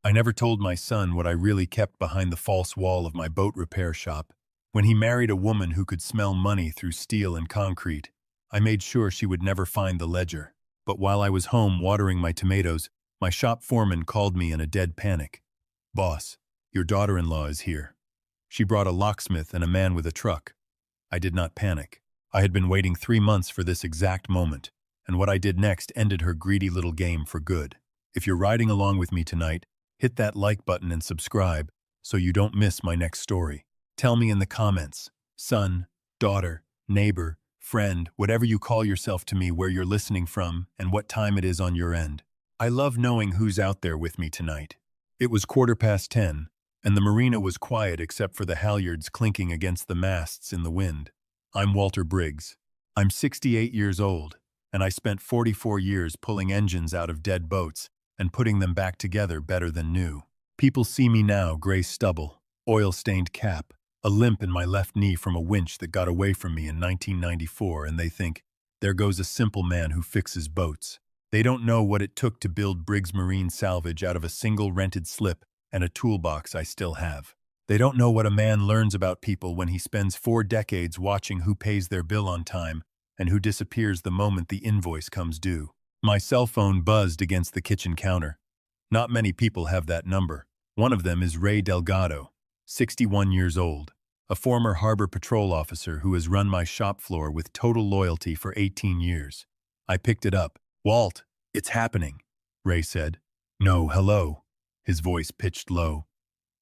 I never told my son what I really kept behind the false wall of my boat repair shop. When he married a woman who could smell money through steel and concrete, I made sure she would never find the ledger. But while I was home watering my tomatoes, my shop foreman called me in a dead panic. "Boss, your daughter-in-law is here." She brought a locksmith and a man with a truck. I did not panic. I had been waiting 3 months for this exact moment, and what I did next ended her greedy little game for good. If you're riding along with me tonight, hit that like button and subscribe so you don't miss my next story. Tell me in the comments, son, daughter, neighbor, friend, whatever you call yourself to me, where you're listening from and what time it is on your end. I love knowing who's out there with me tonight. It was 10:15, and the marina was quiet except for the halyards clinking against the masts in the wind. I'm Walter Briggs. I'm 68 years old, and I spent 44 years pulling engines out of dead boats and putting them back together better than new. People see me now, gray stubble, oil-stained cap, a limp in my left knee from a winch that got away from me in 1994, and they think, there goes a simple man who fixes boats. They don't know what it took to build Briggs Marine Salvage out of a single rented slip and a toolbox I still have. They don't know what a man learns about people when he spends 4 decades watching who pays their bill on time and who disappears the moment the invoice comes due. My cell phone buzzed against the kitchen counter. Not many people have that number. One of them is Ray Delgado, 61 years old, a former harbor patrol officer who has run my shop floor with total loyalty for 18 years. I picked it up. "Walt, it's happening," Ray said. "No, hello." His voice pitched low.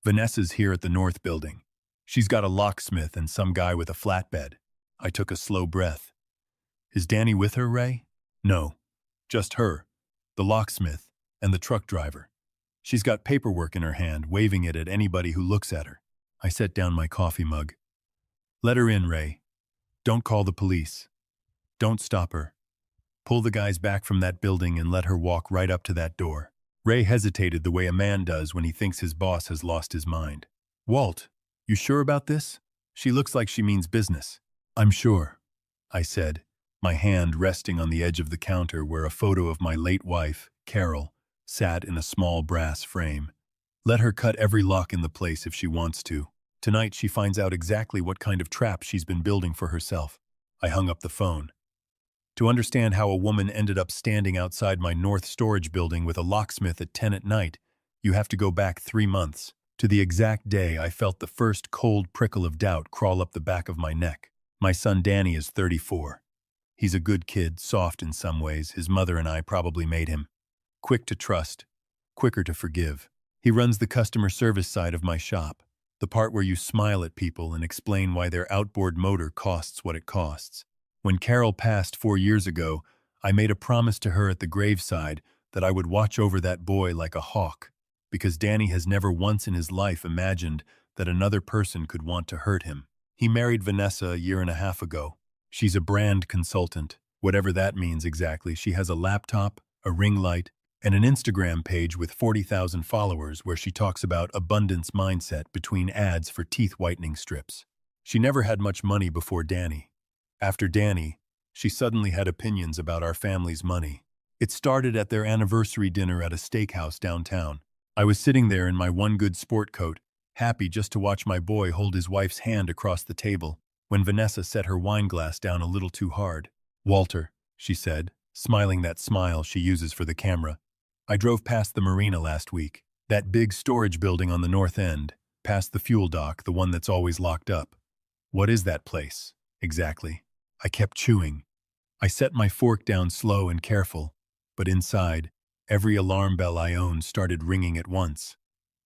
"Vanessa's here at the North Building. She's got a locksmith and some guy with a flatbed." I took a slow breath. "Is Danny with her, Ray?" "No, just her, the locksmith, and the truck driver. She's got paperwork in her hand, waving it at anybody who looks at her." I set down my coffee mug. "Let her in, Ray. Don't call the police. Don't stop her. Pull the guys back from that building and let her walk right up to that door." Ray hesitated the way a man does when he thinks his boss has lost his mind. "Walt, you sure about this? She looks like she means business." "I'm sure," I said, my hand resting on the edge of the counter where a photo of my late wife, Carol, sat in a small brass frame. "Let her cut every lock in the place if she wants to. Tonight she finds out exactly what kind of trap she's been building for herself." I hung up the phone. To understand how a woman ended up standing outside my North Storage building with a locksmith at 10 at night, you have to go back 3 months, to the exact day I felt the first cold prickle of doubt crawl up the back of my neck. My son Danny is 34. He's a good kid, soft in some ways. His mother and I probably made him. Quick to trust, quicker to forgive. He runs the customer service side of my shop, the part where you smile at people and explain why their outboard motor costs what it costs. When Carol passed 4 years ago, I made a promise to her at the graveside that I would watch over that boy like a hawk, because Danny has never once in his life imagined that another person could want to hurt him. He married Vanessa a 1.5 years ago. She's a brand consultant, whatever that means exactly. She has a laptop, a ring light, and an Instagram page with 40,000 followers where she talks about abundance mindset between ads for teeth whitening strips. She never had much money before Danny. After Danny, she suddenly had opinions about our family's money. It started at their anniversary dinner at a steakhouse downtown. I was sitting there in my one good sport coat, happy just to watch my boy hold his wife's hand across the table, when Vanessa set her wine glass down a little too hard. "Walter," she said, smiling that smile she uses for the camera. "I drove past the marina last week, that big storage building on the north end, past the fuel dock, the one that's always locked up." "What is that place, exactly?" I kept chewing. I set my fork down slow and careful, but inside, every alarm bell I owned started ringing at once.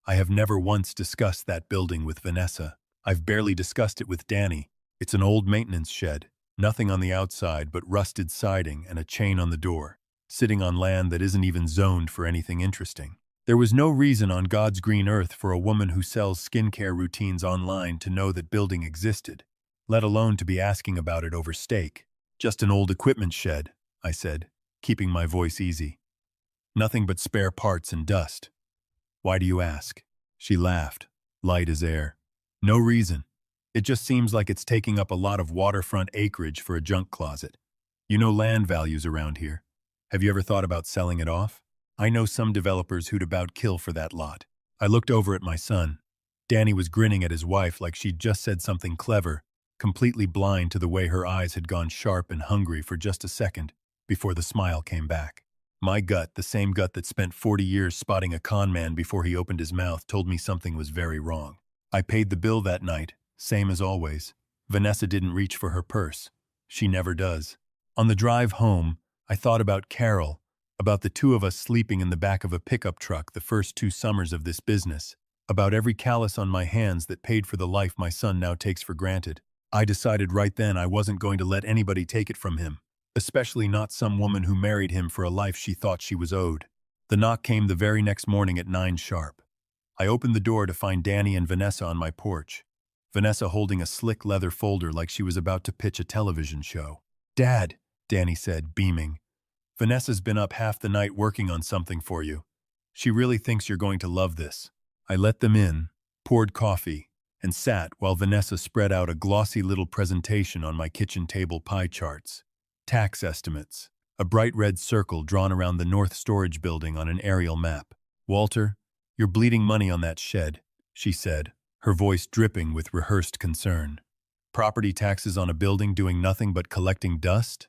I have never once discussed that building with Vanessa. I've barely discussed it with Danny. It's an old maintenance shed, nothing on the outside but rusted siding and a chain on the door, sitting on land that isn't even zoned for anything interesting. There was no reason on God's green earth for a woman who sells skincare routines online to know that building existed, let alone to be asking about it over steak. "Just an old equipment shed," I said, keeping my voice easy. "Nothing but spare parts and dust." "Why do you ask?" She laughed, light as air. "No reason. It just seems like it's taking up a lot of waterfront acreage for a junk closet. You know land values around here. Have you ever thought about selling it off?" I know some developers who'd about kill for that lot. I looked over at my son. Danny was grinning at his wife like she'd just said something clever, completely blind to the way her eyes had gone sharp and hungry for just a second before the smile came back. My gut, the same gut that spent 40 years spotting a con man before he opened his mouth, told me something was very wrong. I paid the bill that night, same as always. Vanessa didn't reach for her purse. She never does. On the drive home, I thought about Carol, about the two of us sleeping in the back of a pickup truck the first 2 summers of this business, about every callus on my hands that paid for the life my son now takes for granted. I decided right then I wasn't going to let anybody take it from him, especially not some woman who married him for a life she thought she was owed. The knock came the very next morning at 9 sharp. I opened the door to find Danny and Vanessa on my porch. Vanessa holding a slick leather folder like she was about to pitch a television show. "Dad," Danny said, beaming. "Vanessa's been up half the night working on something for you. She really thinks you're going to love this." I let them in, poured coffee, and sat while Vanessa spread out a glossy little presentation on my kitchen table pie charts. Tax estimates, a bright red circle drawn around the North Storage Building on an aerial map. "Walter, you're bleeding money on that shed," she said, her voice dripping with rehearsed concern. "Property taxes on a building doing nothing but collecting dust?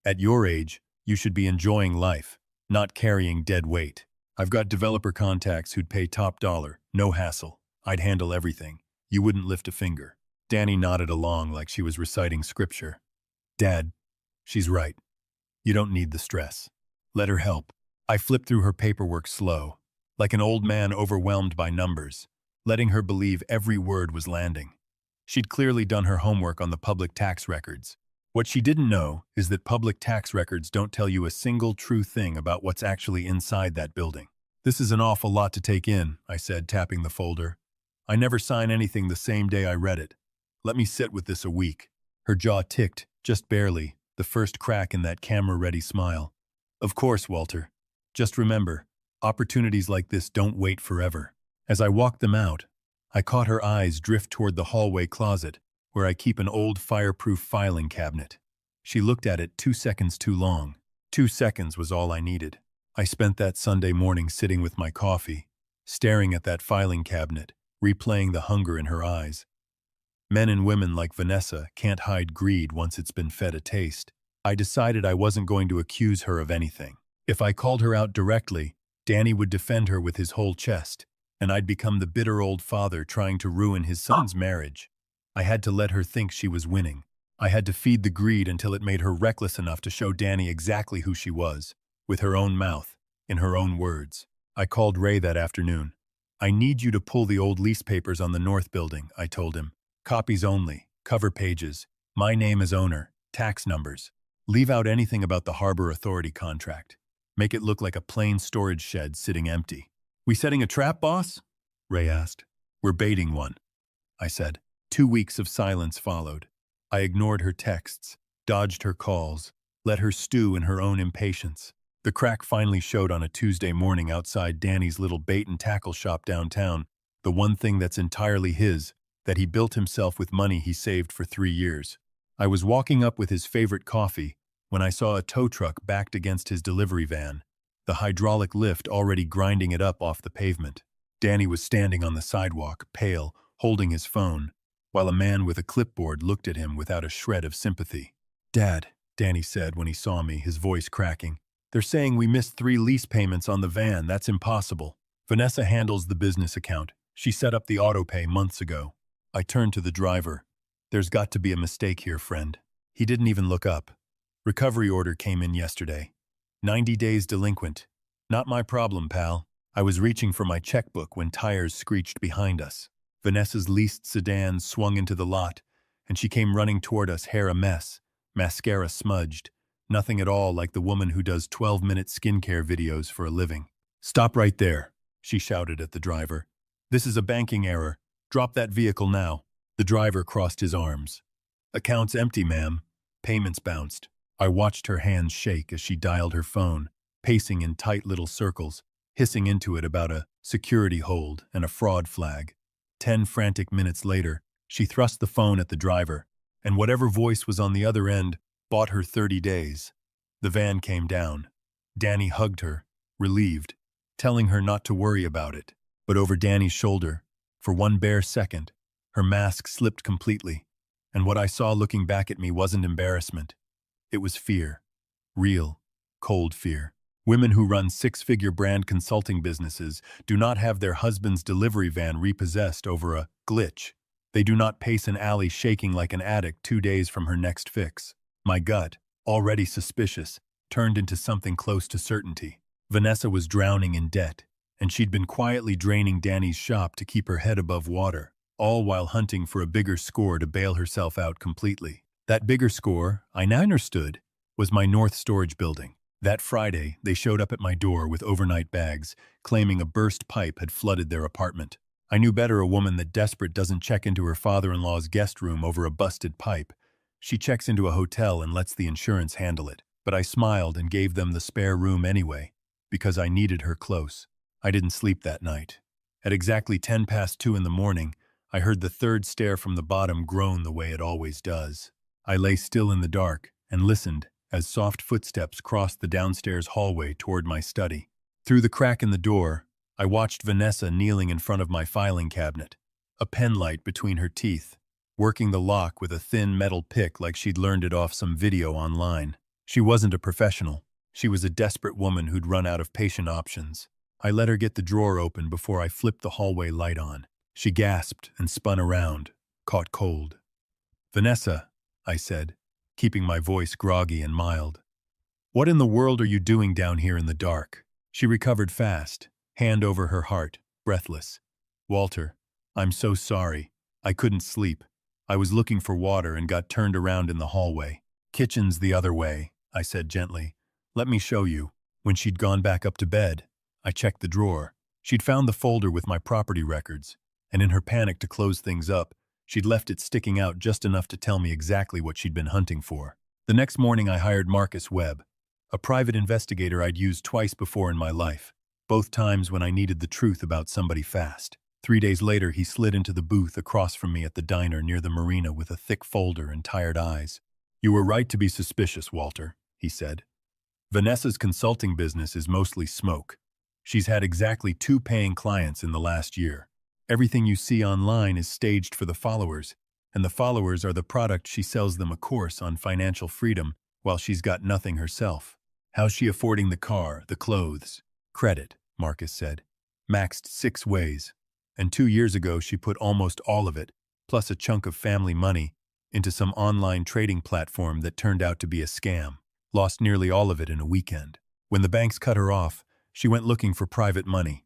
At your age, you should be enjoying life, not carrying dead weight. I've got developer contacts who'd pay top dollar, no hassle. I'd handle everything. You wouldn't lift a finger." Danny nodded along like she was reciting scripture. "Dad, she's right. You don't need the stress. Let her help." I flipped through her paperwork slow, like an old man overwhelmed by numbers, letting her believe every word was landing. She'd clearly done her homework on the public tax records. What she didn't know is that public tax records don't tell you a single true thing about what's actually inside that building. "This is an awful lot to take in," I said, tapping the folder. "I never sign anything the same day I read it. Let me sit with this a week." Her jaw ticked, just barely, the first crack in that camera-ready smile. "Of course, Walter. Just remember, opportunities like this don't wait forever." As I walked them out, I caught her eyes drift toward the hallway closet, where I keep an old fireproof filing cabinet. She looked at it 2 seconds too long. 2 seconds was all I needed. I spent that Sunday morning sitting with my coffee, staring at that filing cabinet, replaying the hunger in her eyes. Men and women like Vanessa can't hide greed once it's been fed a taste. I decided I wasn't going to accuse her of anything. If I called her out directly, Danny would defend her with his whole chest, and I'd become the bitter old father trying to ruin his son's marriage. I had to let her think she was winning. I had to feed the greed until it made her reckless enough to show Danny exactly who she was, with her own mouth, in her own words. I called Ray that afternoon. "I need you to pull the old lease papers on the North Building," I told him. "Copies only, cover pages, my name as owner, tax numbers. Leave out anything about the Harbor Authority contract. Make it look like a plain storage shed sitting empty." "We setting a trap, boss?" Ray asked. "We're baiting one," I said. 2 weeks of silence followed. I ignored her texts, dodged her calls, let her stew in her own impatience. The crack finally showed on a Tuesday morning outside Danny's little bait-and-tackle shop downtown, the one thing that's entirely his, that he built himself with money he saved for 3 years. I was walking up with his favorite coffee when I saw a tow truck backed against his delivery van, the hydraulic lift already grinding it up off the pavement. Danny was standing on the sidewalk, pale, holding his phone, while a man with a clipboard looked at him without a shred of sympathy. "Dad," Danny said when he saw me, his voice cracking, "they're saying we missed 3 lease payments on the van. That's impossible. Vanessa handles the business account. She set up the autopay months ago." I turned to the driver. "There's got to be a mistake here, friend." He didn't even look up. "Recovery order came in yesterday. 90 days delinquent. Not my problem, pal." I was reaching for my checkbook when tires screeched behind us. Vanessa's leased sedan swung into the lot, and she came running toward us, hair a mess, mascara smudged, nothing at all like the woman who does 12-minute skincare videos for a living. "Stop right there," she shouted at the driver. "This is a banking error. Drop that vehicle now." The driver crossed his arms. "Account's empty, ma'am." Payments bounced. I watched her hands shake as she dialed her phone, pacing in tight little circles, hissing into it about a security hold and a fraud flag. 10 frantic minutes later, she thrust the phone at the driver, and whatever voice was on the other end bought her 30 days. The van came down. Danny hugged her, relieved, telling her not to worry about it. But over Danny's shoulder, for one bare second, her mask slipped completely, and what I saw looking back at me wasn't embarrassment. It was fear. Real, cold fear. Women who run six-figure brand consulting businesses do not have their husband's delivery van repossessed over a glitch. They do not pace an alley shaking like an addict 2 days from her next fix. My gut, already suspicious, turned into something close to certainty. Vanessa was drowning in debt, and she'd been quietly draining Danny's shop to keep her head above water, all while hunting for a bigger score to bail herself out completely. That bigger score, I now understood, was my North Storage building. That Friday, they showed up at my door with overnight bags, claiming a burst pipe had flooded their apartment. I knew better a woman that desperate doesn't check into her father-in-law's guest room over a busted pipe. She checks into a hotel and lets the insurance handle it. But I smiled and gave them the spare room anyway, because I needed her close. I didn't sleep that night. At exactly 2:10 in the morning, I heard the third stair from the bottom groan the way it always does. I lay still in the dark and listened as soft footsteps crossed the downstairs hallway toward my study. Through the crack in the door, I watched Vanessa kneeling in front of my filing cabinet, a pen light between her teeth, working the lock with a thin metal pick like she'd learned it off some video online. She wasn't a professional. She was a desperate woman who'd run out of patient options. I let her get the drawer open before I flipped the hallway light on. She gasped and spun around, caught cold. "Vanessa," I said, keeping my voice groggy and mild. "What in the world are you doing down here in the dark?" She recovered fast, hand over her heart, breathless. "Walter, I'm so sorry. I couldn't sleep. I was looking for water and got turned around in the hallway. Kitchen's the other way," I said gently. "Let me show you." When she'd gone back up to bed, I checked the drawer. She'd found the folder with my property records, and in her panic to close things up, she'd left it sticking out just enough to tell me exactly what she'd been hunting for. The next morning I hired Marcus Webb, a private investigator I'd used twice before in my life, both times when I needed the truth about somebody fast. 3 days later, he slid into the booth across from me at the diner near the marina with a thick folder and tired eyes. "You were right to be suspicious, Walter," he said. "Vanessa's consulting business is mostly smoke. She's had exactly 2 paying clients in the last year. Everything you see online is staged for the followers, and the followers are the product she sells them a course on financial freedom while she's got nothing herself. How's she affording the car, the clothes?" "Credit," Marcus said. "Maxed 6 ways. And 2 years ago she put almost all of it, plus a chunk of family money, into some online trading platform that turned out to be a scam. Lost nearly all of it in a weekend. When the banks cut her off, she went looking for private money.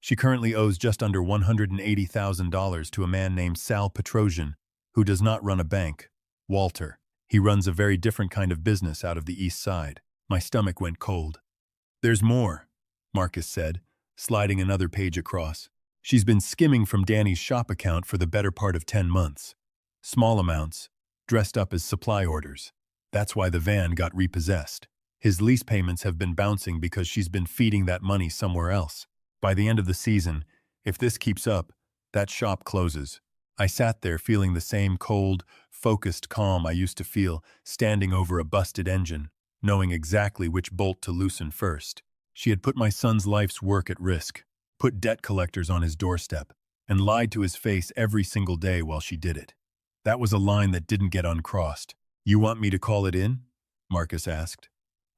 She currently owes just under $180,000 to a man named Sal Petrosian, who does not run a bank. Walter. He runs a very different kind of business out of the East Side." My stomach went cold. "There's more," Marcus said, sliding another page across. "She's been skimming from Danny's shop account for the better part of 10 months. Small amounts, dressed up as supply orders. That's why the van got repossessed. His lease payments have been bouncing because she's been feeding that money somewhere else. By the end of the season, if this keeps up, that shop closes." I sat there feeling the same cold, focused calm I used to feel standing over a busted engine, knowing exactly which bolt to loosen first. She had put my son's life's work at risk, put debt collectors on his doorstep, and lied to his face every single day while she did it. That was a line that didn't get uncrossed. "You want me to call it in?" Marcus asked.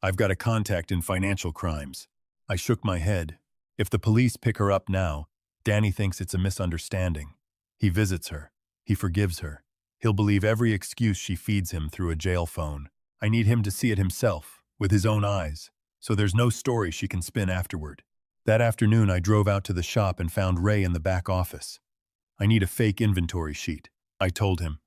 "I've got a contact in financial crimes." I shook my head. "If the police pick her up now, Danny thinks it's a misunderstanding. He visits her. He forgives her. He'll believe every excuse she feeds him through a jail phone. I need him to see it himself, with his own eyes, so there's no story she can spin afterward." That afternoon, I drove out to the shop and found Ray in the back office. "I need a fake inventory sheet," I told him.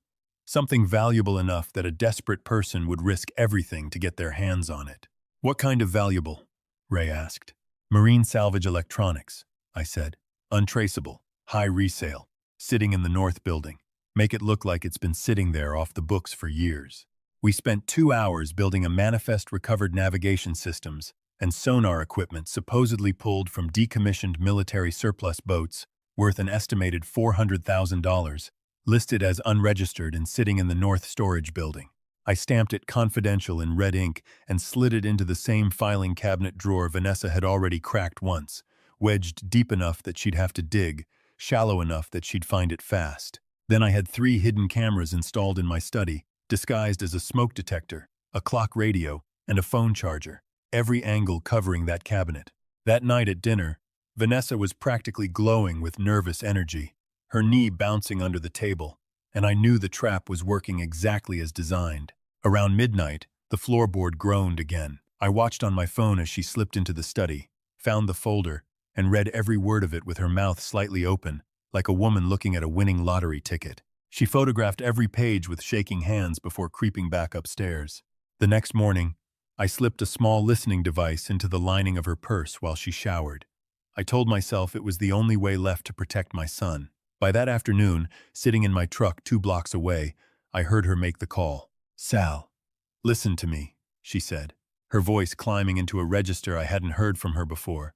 "Something valuable enough that a desperate person would risk everything to get their hands on it." "What kind of valuable?" Ray asked. "Marine salvage electronics," I said. "Untraceable, high resale, sitting in the North building. Make it look like it's been sitting there off the books for years." We spent 2 hours building a manifest recovered navigation systems and sonar equipment supposedly pulled from decommissioned military surplus boats worth an estimated $400,000, listed as unregistered and sitting in the North Storage building. I stamped it confidential in red ink and slid it into the same filing cabinet drawer Vanessa had already cracked once, wedged deep enough that she'd have to dig, shallow enough that she'd find it fast. Then I had 3 hidden cameras installed in my study, disguised as a smoke detector, a clock radio, and a phone charger, every angle covering that cabinet. That night at dinner, Vanessa was practically glowing with nervous energy, her knee bouncing under the table, and I knew the trap was working exactly as designed. Around midnight, the floorboard groaned again. I watched on my phone as she slipped into the study, found the folder, and read every word of it with her mouth slightly open, like a woman looking at a winning lottery ticket. She photographed every page with shaking hands before creeping back upstairs. The next morning, I slipped a small listening device into the lining of her purse while she showered. I told myself it was the only way left to protect my son. By that afternoon, sitting in my truck 2 blocks away, I heard her make the call. "Sal, listen to me," she said, her voice climbing into a register I hadn't heard from her before.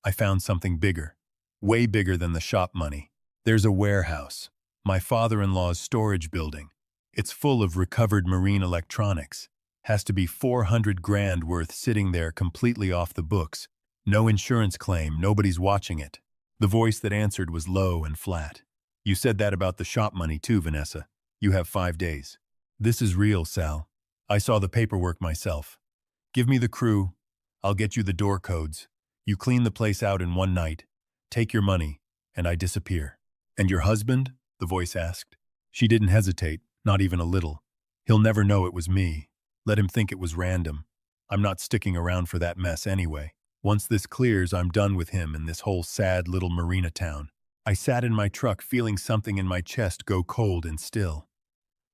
"I found something bigger, way bigger than the shop money. There's a warehouse, my father-in-law's storage building. It's full of recovered marine electronics. Has to be 400 grand worth sitting there completely off the books. No insurance claim, nobody's watching it." The voice that answered was low and flat. "You said that about the shop money too, Vanessa. You have 5 days. This is real, Sal. I saw the paperwork myself. Give me the crew. I'll get you the door codes. You clean the place out in 1 night, take your money, and I disappear." "And your husband?" the voice asked. She didn't hesitate, not even a little. "He'll never know it was me. Let him think it was random. I'm not sticking around for that mess anyway. Once this clears, I'm done with him and this whole sad little marina town." I sat in my truck feeling something in my chest go cold and still.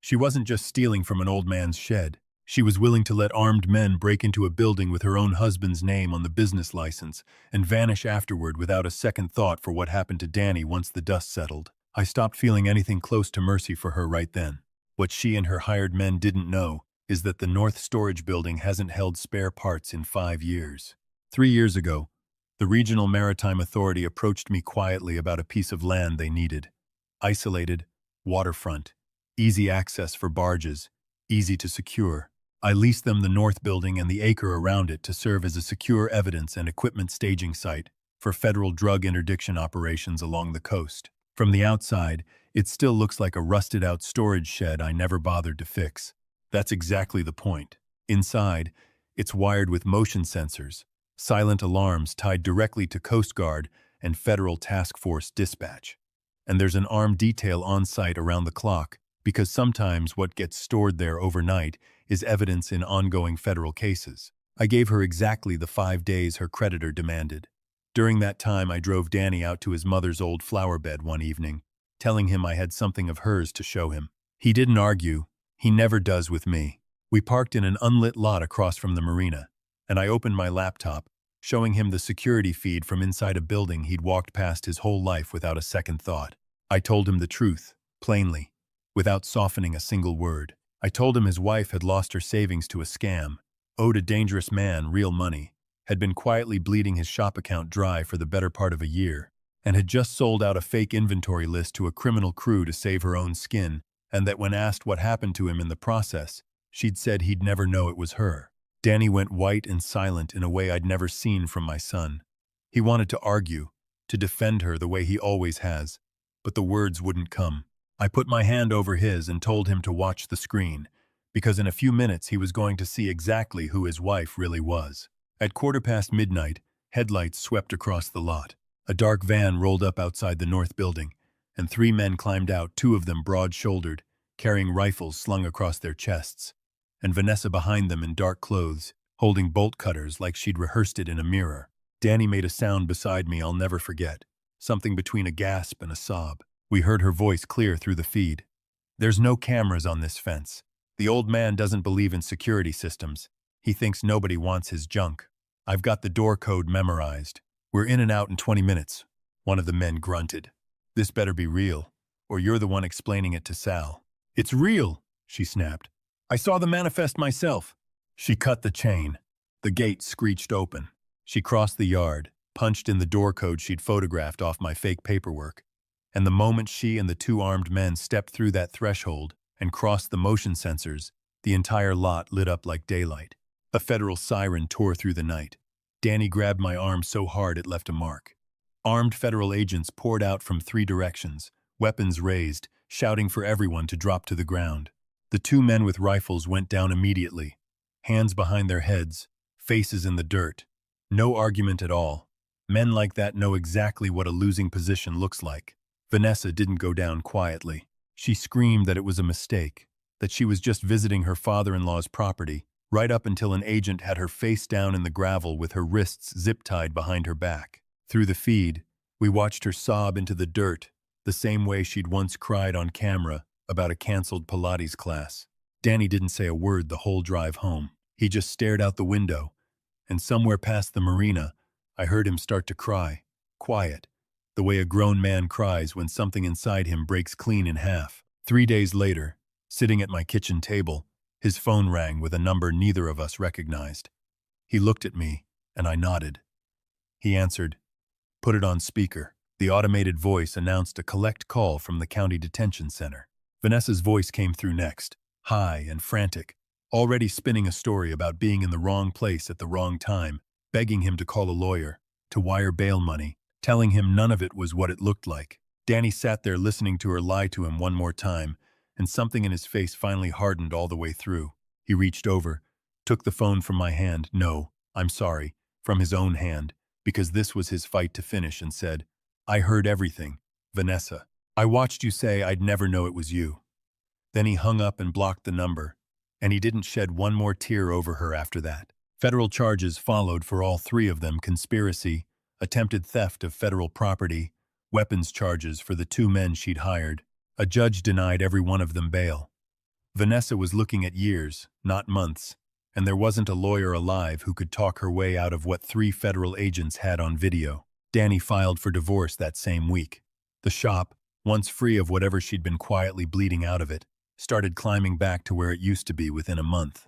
She wasn't just stealing from an old man's shed. She was willing to let armed men break into a building with her own husband's name on the business license and vanish afterward without a second thought for what happened to Danny once the dust settled. I stopped feeling anything close to mercy for her right then. What she and her hired men didn't know is that the North Storage Building hasn't held spare parts in 5 years. 3 years ago, the Regional Maritime Authority approached me quietly about a piece of land they needed. Isolated, waterfront, easy access for barges, easy to secure. I leased them the North Building and the acre around it to serve as a secure evidence and equipment staging site for federal drug interdiction operations along the coast. From the outside, it still looks like a rusted-out storage shed I never bothered to fix. That's exactly the point. Inside, it's wired with motion sensors, silent alarms tied directly to Coast Guard and Federal Task Force dispatch. And there's an armed detail on site around the clock, because sometimes what gets stored there overnight is evidence in ongoing federal cases. I gave her exactly the 5 days her creditor demanded. During that time, I drove Danny out to his mother's old flower bed one evening, telling him I had something of hers to show him. He didn't argue. He never does with me. We parked in an unlit lot across from the marina, and I opened my laptop, showing him the security feed from inside a building he'd walked past his whole life without a second thought. I told him the truth, plainly, without softening a single word. I told him his wife had lost her savings to a scam, owed a dangerous man real money, had been quietly bleeding his shop account dry for the better part of a year, and had just sold out a fake inventory list to a criminal crew to save her own skin, and that when asked what happened to him in the process, she'd said he'd never know it was her. Danny went white and silent in a way I'd never seen from my son. He wanted to argue, to defend her the way he always has, but the words wouldn't come. I put my hand over his and told him to watch the screen, because in a few minutes he was going to see exactly who his wife really was. At midnight, headlights swept across the lot. A dark van rolled up outside the North Building, and 3 men climbed out, 2 of them broad-shouldered, carrying rifles slung across their chests, and Vanessa behind them in dark clothes, holding bolt cutters like she'd rehearsed it in a mirror. Danny made a sound beside me I'll never forget, something between a gasp and a sob. We heard her voice clear through the feed. "There's no cameras on this fence. The old man doesn't believe in security systems. He thinks nobody wants his junk. I've got the door code memorized. We're in and out in 20 minutes. One of the men grunted. "This better be real, or you're the one explaining it to Sal." "It's real," she snapped. "I saw the manifest myself." She cut the chain. The gate screeched open. She crossed the yard, punched in the door code she'd photographed off my fake paperwork, and the moment she and the 2 armed men stepped through that threshold and crossed the motion sensors, The entire lot lit up like daylight. A federal siren tore through the night. Danny grabbed my arm so hard it left a mark. Armed federal agents poured out from 3 directions, weapons raised, shouting for everyone to drop to the ground. The 2 men with rifles went down immediately, hands behind their heads, faces in the dirt. No argument at all. Men like that know exactly what a losing position looks like. Vanessa didn't go down quietly. She screamed that it was a mistake, that she was just visiting her father-in-law's property, right up until an agent had her face down in the gravel with her wrists zip-tied behind her back. Through the feed, we watched her sob into the dirt, the same way she'd once cried on camera about a canceled Pilates class. Danny didn't say a word the whole drive home. He just stared out the window, and somewhere past the marina, I heard him start to cry, quiet, the way a grown man cries when something inside him breaks clean in half. 3 days later, sitting at my kitchen table, his phone rang with a number neither of us recognized. He looked at me, and I nodded. He answered, "Put it on speaker." The automated voice announced a collect call from the county detention center. Vanessa's voice came through next, high and frantic, already spinning a story about being in the wrong place at the wrong time, begging him to call a lawyer, to wire bail money, telling him none of it was what it looked like. Danny sat there listening to her lie to him one more time, and something in his face finally hardened all the way through. He reached over, took the phone from my hand, no, I'm sorry, from his own hand, because this was his fight to finish, and said, "I heard everything, Vanessa. I watched you say I'd never know it was you." Then he hung up and blocked the number, and he didn't shed one more tear over her after that. Federal charges followed for all 3 of them: conspiracy, attempted theft of federal property, weapons charges for the 2 men she'd hired. A judge denied every one of them bail. Vanessa was looking at years, not months, and there wasn't a lawyer alive who could talk her way out of what 3 federal agents had on video. Danny filed for divorce that same week. The shop, once free of whatever she'd been quietly bleeding out of it, started climbing back to where it used to be within a month.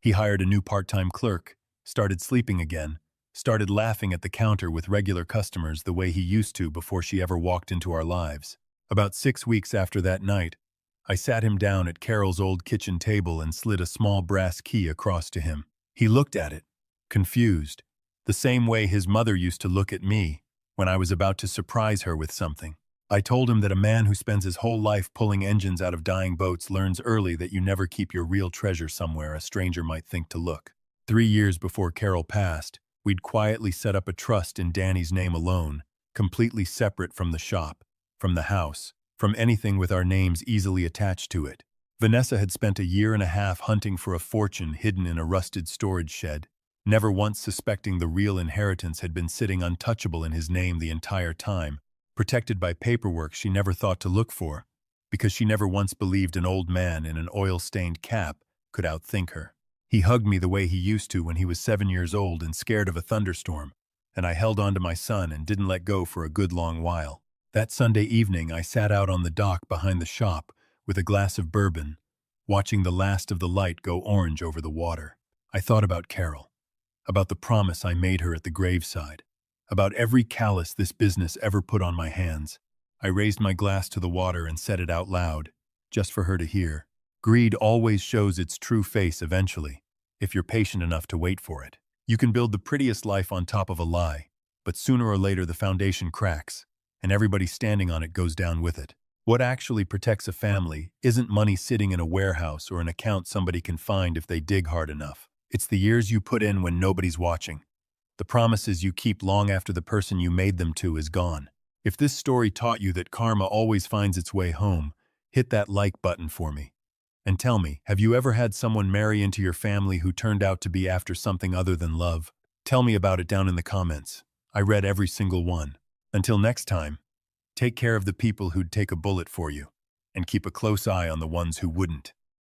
He hired a new part-time clerk, started sleeping again, started laughing at the counter with regular customers the way he used to before she ever walked into our lives. About 6 weeks after that night, I sat him down at Carol's old kitchen table and slid a small brass key across to him. He looked at it, confused, the same way his mother used to look at me when I was about to surprise her with something. I told him that a man who spends his whole life pulling engines out of dying boats learns early that you never keep your real treasure somewhere a stranger might think to look. 3 years before Carol passed, we'd quietly set up a trust in Danny's name alone, completely separate from the shop, from the house, from anything with our names easily attached to it. Vanessa had spent a year and a half hunting for a fortune hidden in a rusted storage shed, never once suspecting the real inheritance had been sitting untouchable in his name the entire time, protected by paperwork she never thought to look for, because she never once believed an old man in an oil-stained cap could outthink her. He hugged me the way he used to when he was 7 years old and scared of a thunderstorm, and I held on to my son and didn't let go for a good long while. That Sunday evening, I sat out on the dock behind the shop with a glass of bourbon, watching the last of the light go orange over the water. I thought about Carol, about the promise I made her at the graveside, about every callus this business ever put on my hands. I raised my glass to the water and said it out loud, just for her to hear. Greed always shows its true face eventually, if you're patient enough to wait for it. You can build the prettiest life on top of a lie, but sooner or later the foundation cracks, and everybody standing on it goes down with it. What actually protects a family isn't money sitting in a warehouse or an account somebody can find if they dig hard enough. It's the years you put in when nobody's watching. The promises you keep long after the person you made them to is gone. If this story taught you that karma always finds its way home, hit that like button for me. And tell me, have you ever had someone marry into your family who turned out to be after something other than love? Tell me about it down in the comments. I read every single one. Until next time, take care of the people who'd take a bullet for you, and keep a close eye on the ones who wouldn't.